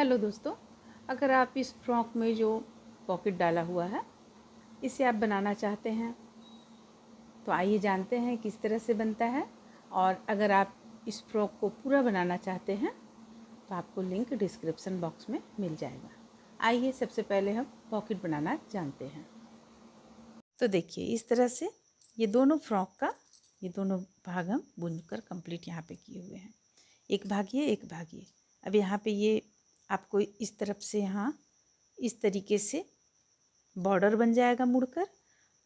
Hello दोस्तों, अगर आप इस फ्रॉक में जो पॉकेट डाला हुआ है इसे आप बनाना चाहते हैं तो आइए जानते हैं किस तरह से बनता है। और अगर आप इस फ्रॉक को पूरा बनाना चाहते हैं तो आपको लिंक डिस्क्रिप्शन बॉक्स में मिल जाएगा। आइए सबसे पहले हम पॉकेट बनाना जानते हैं। तो देखिए इस तरह से ये दोनों फ्रॉक का ये दोनों भाग हम बुनकर कंप्लीट यहाँ पे किए हुए हैं। एक भाग ये, एक भाग ये। अब यहाँ पे ये आपको इस तरफ से यहाँ इस तरीके से बॉर्डर बन जाएगा मुड़कर,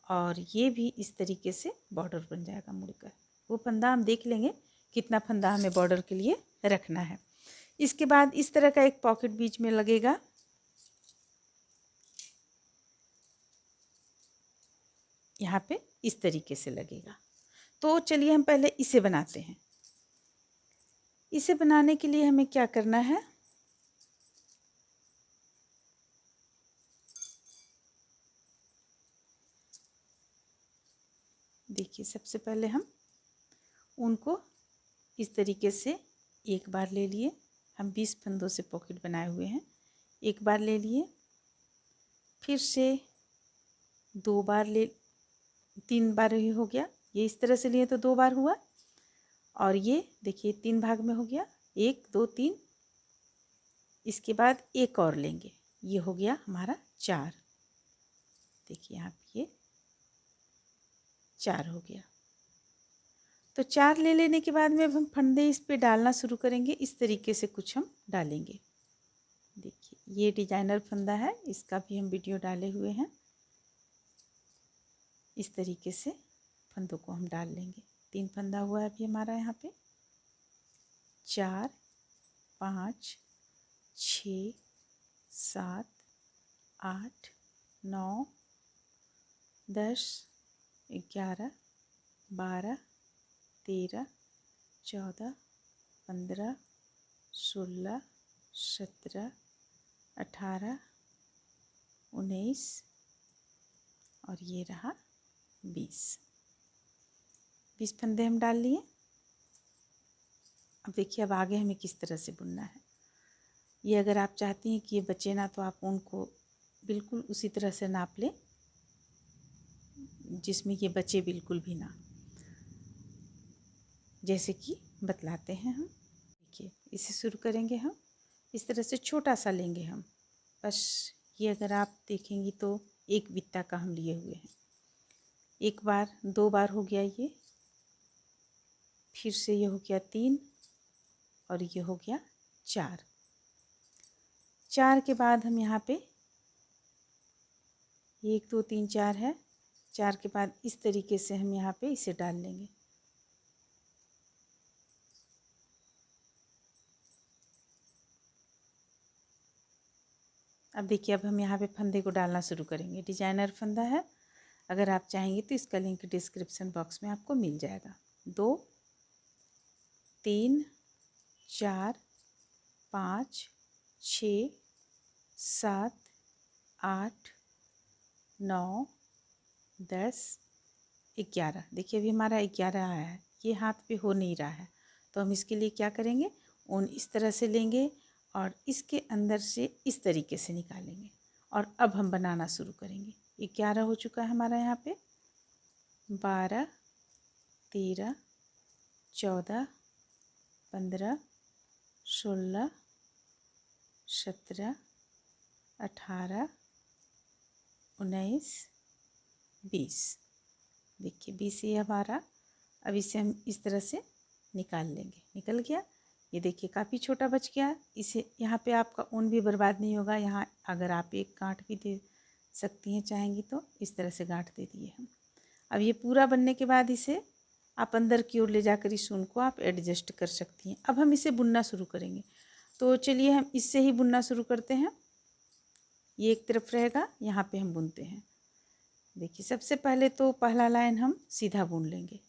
और ये भी इस तरीके से बॉर्डर बन जाएगा मुड़कर। वो फंदा हम देख लेंगे कितना फंदा हमें बॉर्डर के लिए रखना है। इसके बाद इस तरह का एक पॉकेट बीच में लगेगा। यहाँ पे इस तरीके से लगेगा। तो चलिए हम पहले इसे बनाते हैं। इसे बनाने के लिए हमें क्या करना है, देखिए सबसे पहले हम उनको इस तरीके से एक बार ले लिए। हम 20 फंदों से पॉकेट बनाए हुए हैं। एक बार ले लिए, फिर से 2 बार ले, 3 बार ही हो गया। ये इस तरह से लिए तो 2 बार हुआ, और ये देखिए 3 भाग में हो गया, 1 2 3। इसके बाद एक और लेंगे, ये हो गया हमारा 4। देखिए यहाँ पे ये 4 हो गया। तो 4 ले लेने के बाद में अब हम फंदे इस पे डालना शुरू करेंगे। इस तरीके से कुछ हम डालेंगे। देखिए ये डिजाइनर फंदा है, इसका भी हम वीडियो डाले हुए हैं। इस तरीके से फंदों को हम डाल लेंगे। 3 फंदा हुआ है अभी हमारा यहाँ पे। 4 5 6 7 8 9 10 11 12 13 14 15 16 17 18 19 और ये रहा 20 फंदे हम डाल लिए। अब देखिए अब आगे हमें किस तरह से बुनना है। ये अगर आप चाहती हैं कि ये बचे ना, तो आप उनको बिल्कुल उसी तरह से नाप लें जिसमें ये बचे बिल्कुल भी ना, जैसे कि बतलाते हैं हम। देखिए इसे शुरू करेंगे हम इस तरह से, छोटा सा लेंगे हम बस। ये अगर आप देखेंगी तो 1 बित्ता का हम लिए हुए हैं। 1 बार 2 बार हो गया ये, फिर से ये हो गया 3, और ये हो गया 4। 4 के बाद हम यहाँ पे 1 2 3 4 है। 4 के बाद इस तरीके से हम यहाँ पे इसे डाल लेंगे। अब देखिए अब हम यहाँ पे फंदे को डालना शुरू करेंगे। डिजाइनर फंदा है, अगर आप चाहेंगे तो इसका लिंक डिस्क्रिप्शन बॉक्स में आपको मिल जाएगा। 2 3 4 5 6 7 8 9 10 11। देखिए अभी हमारा 11 आया है, ये हाथ पे हो नहीं रहा है, तो हम इसके लिए क्या करेंगे, ऊन इस तरह से लेंगे और इसके अंदर से इस तरीके से निकालेंगे, और अब हम बनाना शुरू करेंगे। 11 हो चुका है हमारा यहाँ पे। 12 13 14 15 16 17 18 19 20। देखिए 20 ये हमारा। अब इसे हम इस तरह से निकाल लेंगे। निकल गया। ये देखिए काफ़ी छोटा बच गया। इसे यहाँ पे आपका ऊन भी बर्बाद नहीं होगा। यहाँ अगर आप एक गांठ भी दे सकती हैं चाहेंगी तो, इस तरह से गांठ दे दिए हम। अब ये पूरा बनने के बाद इसे आप अंदर की ओर ले जाकर इस ऊन को आप एडजस्ट कर सकती हैं। अब हम इसे बुनना शुरू करेंगे, तो चलिए हम इससे ही बुनना शुरू करते हैं। ये एक तरफ रहेगा, यहाँ पे हम बुनते हैं। देखिए सबसे पहले तो पहला लाइन हम सीधा बुन लेंगे।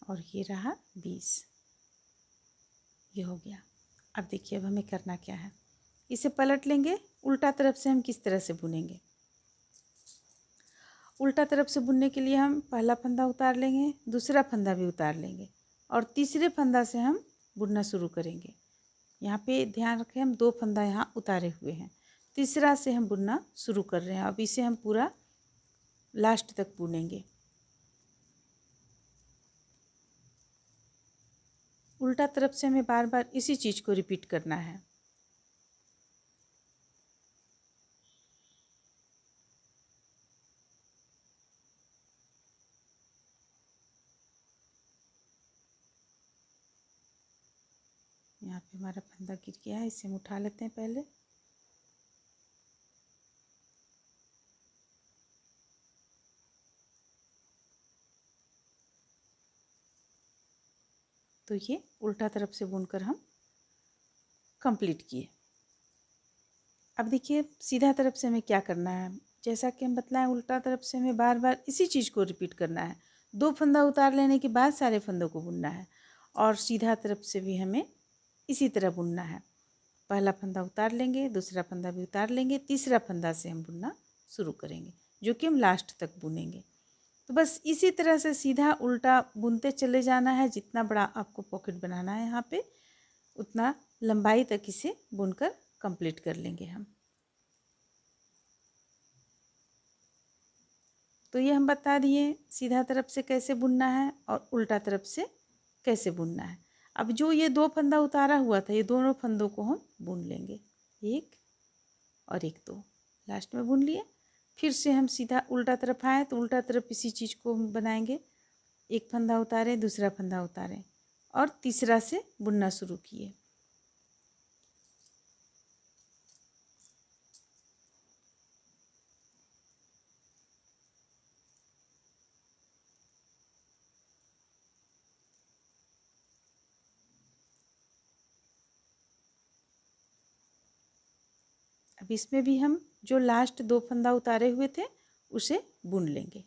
और ये रहा 20। ये हो गया। अब देखिए अब हमें करना क्या है, इसे पलट लेंगे। उल्टा तरफ से हम किस तरह से बुनेंगे, उल्टा तरफ से बुनने के लिए हम पहला फंदा उतार लेंगे, दूसरा फंदा भी उतार लेंगे और तीसरे फंदा से हम बुनना शुरू करेंगे। यहाँ पे ध्यान रखें हम 2 फंदा यहाँ उतारे हुए हैं, तीसरा से हम बुनना शुरू कर रहे हैं। अब इसे हम पूरा लास्ट तक बुनेंगे। उल्टा तरफ से हमें बार बार इसी चीज़ को रिपीट करना है। यहाँ पे हमारा फंदा गिर गया है, इसे हम उठा लेते हैं पहले। तो ये उल्टा तरफ से बुनकर हम कंप्लीट किए। अब देखिए सीधा तरफ से हमें क्या करना है, जैसा कि हम बतलाएं उल्टा तरफ से हमें बार बार इसी चीज़ को रिपीट करना है। 2 फंदा उतार लेने के बाद सारे फंदों को बुनना है और सीधा तरफ से भी हमें इसी तरह बुनना है। पहला फंदा उतार लेंगे, दूसरा फंदा भी उतार लेंगे, तीसरा फंदा से हम बुनना शुरू करेंगे जो कि हम लास्ट तक बुनेंगे। तो बस इसी तरह से सीधा उल्टा बुनते चले जाना है। जितना बड़ा आपको पॉकेट बनाना है यहाँ पे उतना लंबाई तक इसे बुनकर कंप्लीट कर लेंगे हम। तो ये हम बता दिए सीधा तरफ से कैसे बुनना है और उल्टा तरफ से कैसे बुनना है। अब जो ये 2 फंदा उतारा हुआ था, ये दोनों फंदों को हम बुन लेंगे, 1 और 1 2 लास्ट में बुन लिए। फिर से हम सीधा उल्टा तरफ आए तो उल्टा तरफ इसी चीज़ को हम बनाएंगे। 1 फंदा उतारें, दूसरा फंदा उतारें और तीसरा से बुनना शुरू किए। अब इसमें भी हम जो लास्ट 2 फंदा उतारे हुए थे उसे बुन लेंगे।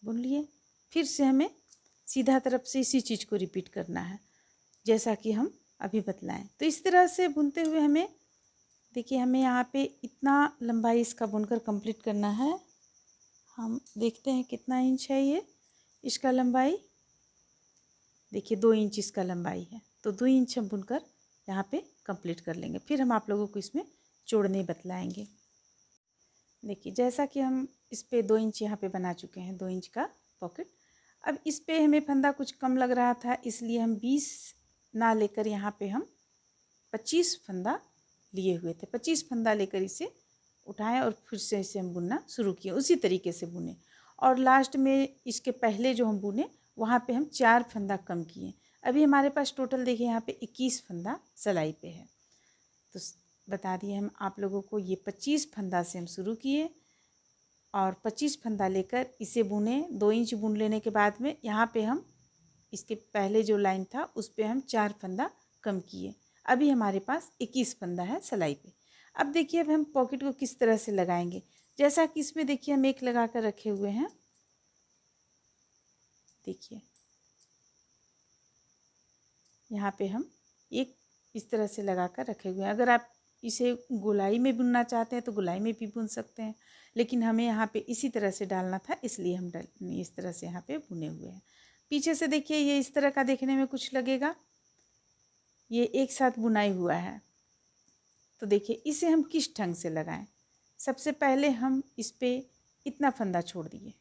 बुन लिए। फिर से हमें सीधा तरफ से इसी चीज़ को रिपीट करना है जैसा कि हम अभी बतलाएं। तो इस तरह से बुनते हुए हमें देखिए हमें यहाँ पे इतना लंबाई इसका बुनकर कंप्लीट करना है। हम देखते हैं कितना इंच है ये इसका लंबाई। देखिए 2 इंच इसका लंबाई है, तो 2 इंच हम बुनकर यहाँ पे कंप्लीट कर लेंगे। फिर हम आप लोगों को इसमें जोड़ने बतलाएंगे। देखिए जैसा कि हम इस पे 2 इंच यहाँ पे बना चुके हैं, 2 इंच का पॉकेट। अब इस पे हमें फंदा कुछ कम लग रहा था, इसलिए हम 20 ना लेकर यहाँ पे हम 25 फंदा लिए हुए थे। 25 फंदा लेकर इसे उठाएं और फिर से इसे हम बुनना शुरू किए, उसी तरीके से बुने। और लास्ट में इसके पहले जो हम बुने वहाँ पे हम 4 फंदा कम किए। अभी हमारे पास टोटल देखिए यहाँ पे 21 फंदा सिलाई पे है। तो बता दिए हम आप लोगों को, ये 25 फंदा से हम शुरू किए और 25 फंदा लेकर इसे बुने। 2 इंच बुन लेने के बाद में यहाँ पे हम इसके पहले जो लाइन था उस पे हम 4 फंदा कम किए। अभी हमारे पास 21 फंदा है सिलाई पे। अब देखिए अब हम पॉकेट को किस तरह से लगाएंगे, जैसा कि इसमें देखिए हम एक लगा कर रखे हुए हैं। देखिए यहाँ पे हम एक इस तरह से लगा कर रखे हुए हैं। अगर आप इसे गोलाई में बुनना चाहते हैं तो गोलाई में भी बुन सकते हैं, लेकिन हमें यहाँ पे इसी तरह से डालना था इसलिए हम इस तरह से यहाँ पे बुने हुए हैं। पीछे से देखिए ये इस तरह का देखने में कुछ लगेगा, ये एक साथ बुनाई हुआ है। तो देखिए इसे हम किस ढंग से लगाएं। सबसे पहले हम इस पे इतना फंदा छोड़ दिए,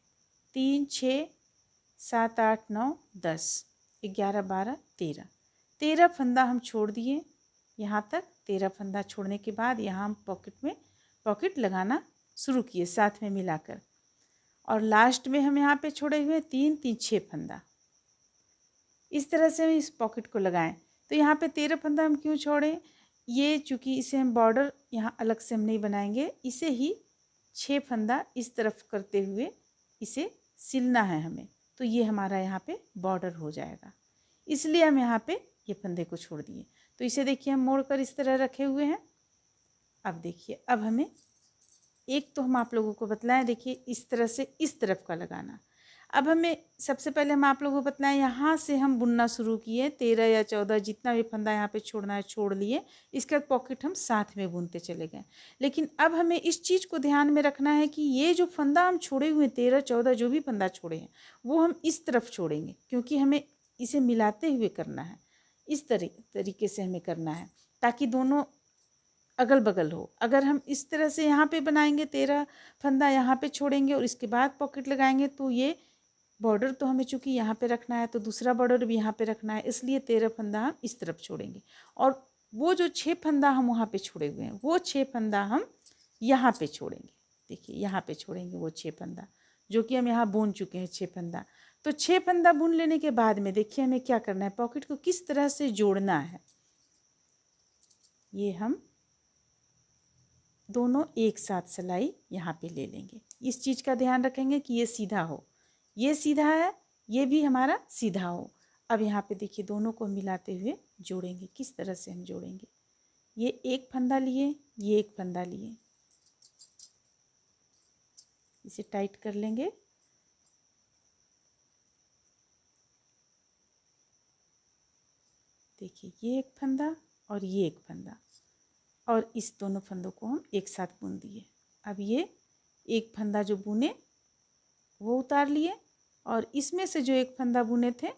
3 6 7 8 9 10 11 12 13 फंदा हम छोड़ दिए यहाँ तक। 13 फंदा छोड़ने के बाद यहाँ हम पॉकेट लगाना शुरू किए साथ में मिलाकर, और लास्ट में हम यहाँ पे छोड़े हुए 3 3 6 फंदा। इस तरह से हम इस पॉकेट को लगाएं। तो यहाँ पे 13 फंदा हम क्यों छोड़ें, ये चूँकि इसे हम बॉर्डर यहाँ अलग से हम नहीं बनाएंगे, इसे ही 6 फंदा इस तरफ करते हुए इसे सिलना है हमें। तो ये हमारा यहाँ पे बॉर्डर हो जाएगा, इसलिए हम यहाँ पे ये फंदे को छोड़ दिए। तो इसे देखिए हम मोड़ कर इस तरह रखे हुए हैं। अब देखिए अब हमें एक तो हम आप लोगों को बतलाएं, देखिए इस तरह से इस तरफ का लगाना। अब हमें सबसे पहले हम आप लोगों को बतलाएं, यहाँ से हम बुनना शुरू किए, 13 या 14 जितना भी फंदा यहाँ पे छोड़ना है छोड़ लिए। इसके बाद पॉकेट हम साथ में बुनते चले गए। लेकिन अब हमें इस चीज़ को ध्यान में रखना है कि ये जो फंदा हम छोड़े हुए 13 14 जो भी फंदा छोड़े हैं वो हम इस तरफ छोड़ेंगे, क्योंकि हमें इसे मिलाते हुए करना है। इस तरीके से हमें करना है ताकि दोनों अगल बगल हो। अगर हम इस तरह से यहाँ पे बनाएंगे, 13 फंदा यहाँ पे छोड़ेंगे और इसके बाद पॉकेट लगाएंगे, तो ये बॉर्डर तो हमें चूंकि यहाँ पे रखना है तो दूसरा बॉर्डर भी यहाँ पे रखना है, इसलिए 13 फंदा हम इस तरफ छोड़ेंगे। और वो जो 6 फंदा हम वहाँ पे छोड़े हुए हैं वो 6 फंदा हम यहाँ पे छोड़ेंगे। देखिए यहाँ पे छोड़ेंगे वो 6 फंदा जो कि हम यहाँ बुन चुके हैं 6 फंदा। तो 6 फंदा बुन लेने के बाद में देखिए हमें क्या करना है, पॉकेट को किस तरह से जोड़ना है। ये हम दोनों एक साथ सिलाई यहाँ पे ले लेंगे। इस चीज़ का ध्यान रखेंगे कि ये सीधा हो, ये सीधा है, ये भी हमारा सीधा हो। अब यहाँ पे देखिए दोनों को मिलाते हुए जोड़ेंगे। किस तरह से हम जोड़ेंगे, ये एक फंदा लिए, ये एक फंदा लिए, इसे टाइट कर लेंगे। देखिए ये एक फंदा और ये एक फंदा, और इस दोनों फंदों को हम एक साथ बुन दिए। अब ये एक फंदा जो बुने वो उतार लिए, और इसमें से जो एक फंदा बुने थे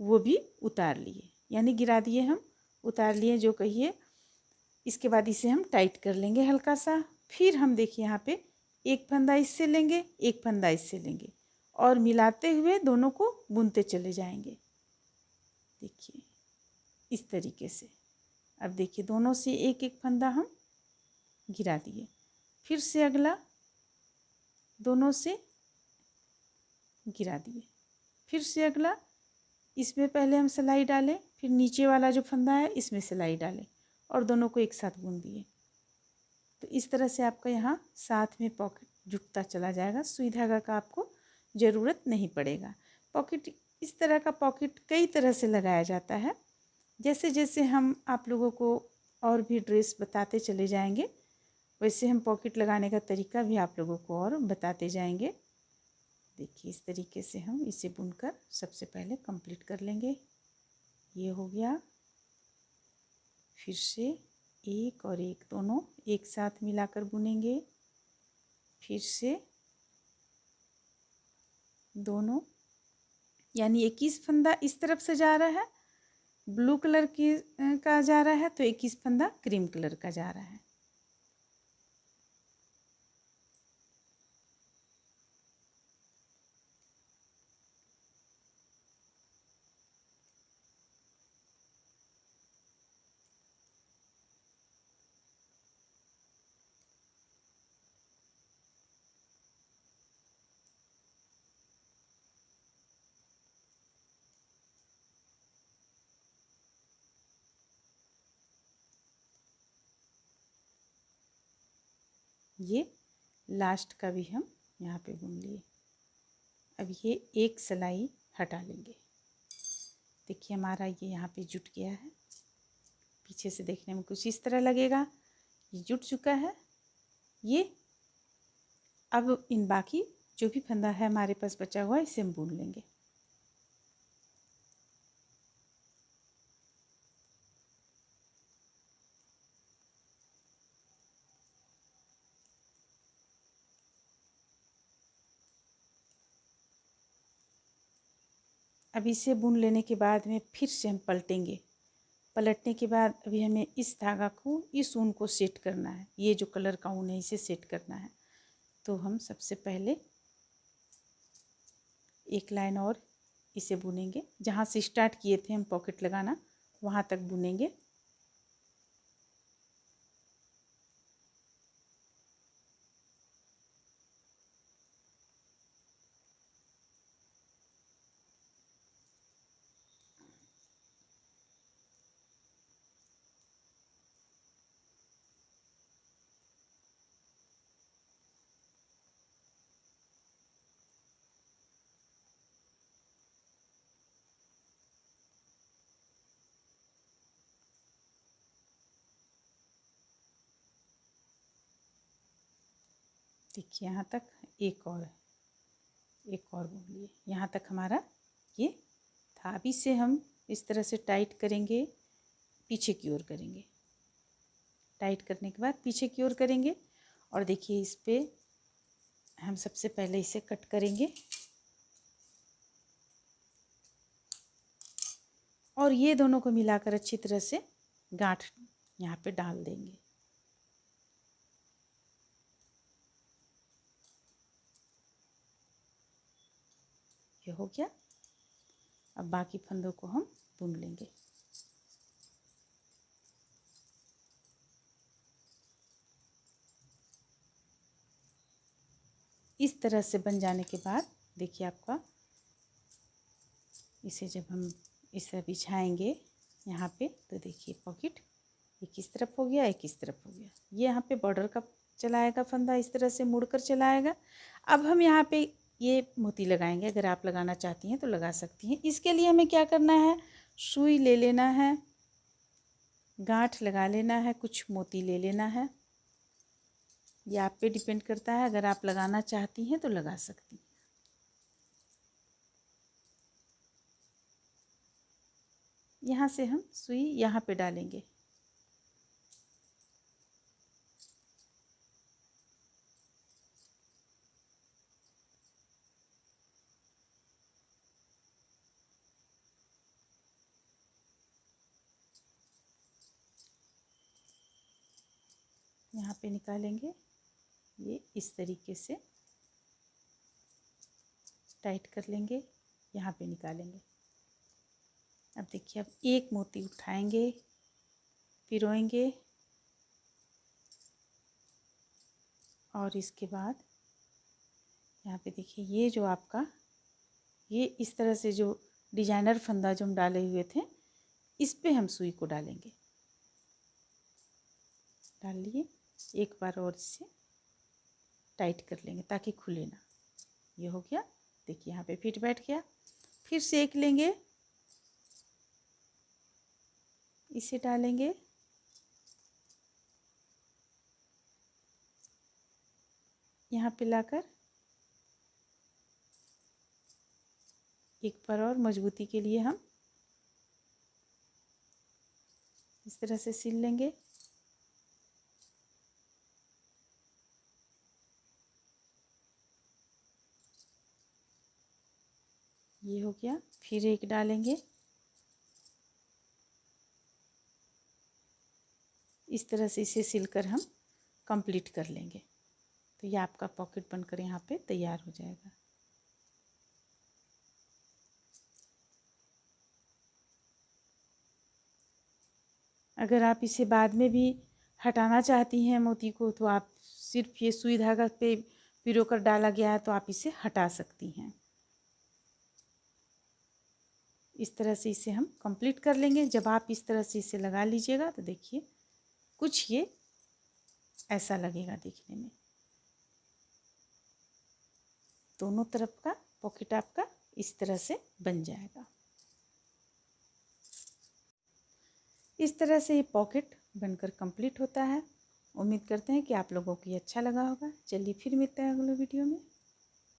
वो भी उतार लिए, यानी गिरा दिए, हम उतार लिए जो कहिए। इसके बाद इसे हम टाइट कर लेंगे हल्का सा। फिर हम देखिए यहाँ पे एक फंदा इससे लेंगे, एक फंदा इससे लेंगे, और मिलाते हुए दोनों को बुनते चले जाएंगे। देखिए इस तरीके से। अब देखिए दोनों से एक एक फंदा हम गिरा दिए, फिर से अगला दोनों से गिरा दिए, फिर से अगला, इसमें पहले हम सिलाई डालें, फिर नीचे वाला जो फंदा है इसमें सिलाई डालें और दोनों को एक साथ बुन दिए। तो इस तरह से आपका यहाँ साथ में पॉकेट जुटता चला जाएगा। सुई धागा का आपको ज़रूरत नहीं पड़ेगा। पॉकेट, इस तरह का पॉकेट कई तरह से लगाया जाता है। जैसे जैसे हम आप लोगों को और भी ड्रेस बताते चले जाएंगे, वैसे हम पॉकेट लगाने का तरीका भी आप लोगों को और बताते जाएंगे। देखिए इस तरीके से हम इसे बुनकर सबसे पहले कंप्लीट कर लेंगे। ये हो गया। फिर से एक और एक दोनों एक साथ मिलाकर बुनेंगे। फिर से दोनों, यानी 21 फंदा इस तरफ से जा रहा है, ब्लू कलर की का जा रहा है, तो 21 फंदा क्रीम कलर का जा रहा है। ये लास्ट का भी हम यहाँ पे बुन लिए। अब ये एक सिलाई हटा लेंगे। देखिए हमारा ये यहाँ पे जुट गया है। पीछे से देखने में कुछ इस तरह लगेगा, ये जुट चुका है। ये अब इन बाकी जो भी फंदा है हमारे पास बचा हुआ है इसे हम बुन लेंगे। अब इसे बुन लेने के बाद में फिर से हम पलटेंगे। पलटने के बाद अभी हमें इस धागा को, इस ऊन को सेट करना है। ये जो कलर का ऊन है इसे सेट करना है। तो हम सबसे पहले एक लाइन और इसे बुनेंगे। जहाँ से स्टार्ट किए थे हम पॉकेट लगाना वहाँ तक बुनेंगे। देखिए यहाँ तक एक और बोलिए, यहाँ तक हमारा ये था। अब इसे हम इस तरह से टाइट करेंगे, पीछे की ओर करेंगे। टाइट करने के बाद पीछे की ओर करेंगे और देखिए इस पे हम सबसे पहले इसे कट करेंगे और ये दोनों को मिलाकर अच्छी तरह से गांठ यहाँ पे डाल देंगे। ये हो गया। अब बाकी फंदों को हम बुन लेंगे। इस तरह से बन जाने के बाद देखिए आपका, इसे जब हम इस तरह बिछाएंगे यहाँ पे तो देखिए पॉकेट एक इस तरफ हो गया, एक इस तरफ हो गया। ये यहाँ पे बॉर्डर का चला आएगा फंदा, इस तरह से मुड़कर चला आएगा। अब हम यहाँ पे ये मोती लगाएंगे। अगर आप लगाना चाहती हैं तो लगा सकती हैं। इसके लिए हमें क्या करना है, सुई ले लेना है, गांठ लगा लेना है, कुछ मोती ले लेना है। ये आप पे डिपेंड करता है, अगर आप लगाना चाहती हैं तो लगा सकती हैं। यहाँ से हम सुई यहाँ पे डालेंगे। यहाँ पे निकालेंगे, ये इस तरीके से टाइट कर लेंगे, यहाँ पे निकालेंगे। अब देखिए, अब एक मोती उठाएंगे, पिरोएंगे और इसके बाद यहाँ पे देखिए ये जो आपका, ये इस तरह से जो डिजाइनर फंदा जो हम डाले हुए थे, इस पे हम सुई को डालेंगे। डाल लिए, एक बार और इसे टाइट कर लेंगे ताकि खुले ना। ये हो गया। देखिए यहाँ पे फिट बैठ गया। फिर सेक लेंगे, इसे डालेंगे, यहाँ पे लाकर एक बार और मजबूती के लिए हम इस तरह से सिल लेंगे। ये हो गया। फिर एक डालेंगे, इस तरह से इसे सिलकर हम कंप्लीट कर लेंगे। तो ये आपका पॉकेट बनकर यहाँ पे तैयार हो जाएगा। अगर आप इसे बाद में भी हटाना चाहती हैं मोती को, तो आप सिर्फ ये सुई धागा पे पिरो कर डाला गया है तो आप इसे हटा सकती हैं। इस तरह से इसे हम कंप्लीट कर लेंगे। जब आप इस तरह से इसे लगा लीजिएगा तो देखिए कुछ ये ऐसा लगेगा देखने में। दोनों तरफ का पॉकेट आपका इस तरह से बन जाएगा। इस तरह से ये पॉकेट बनकर कंप्लीट होता है। उम्मीद करते हैं कि आप लोगों को ये अच्छा लगा होगा। चलिए फिर मिलते हैं अगले वीडियो में।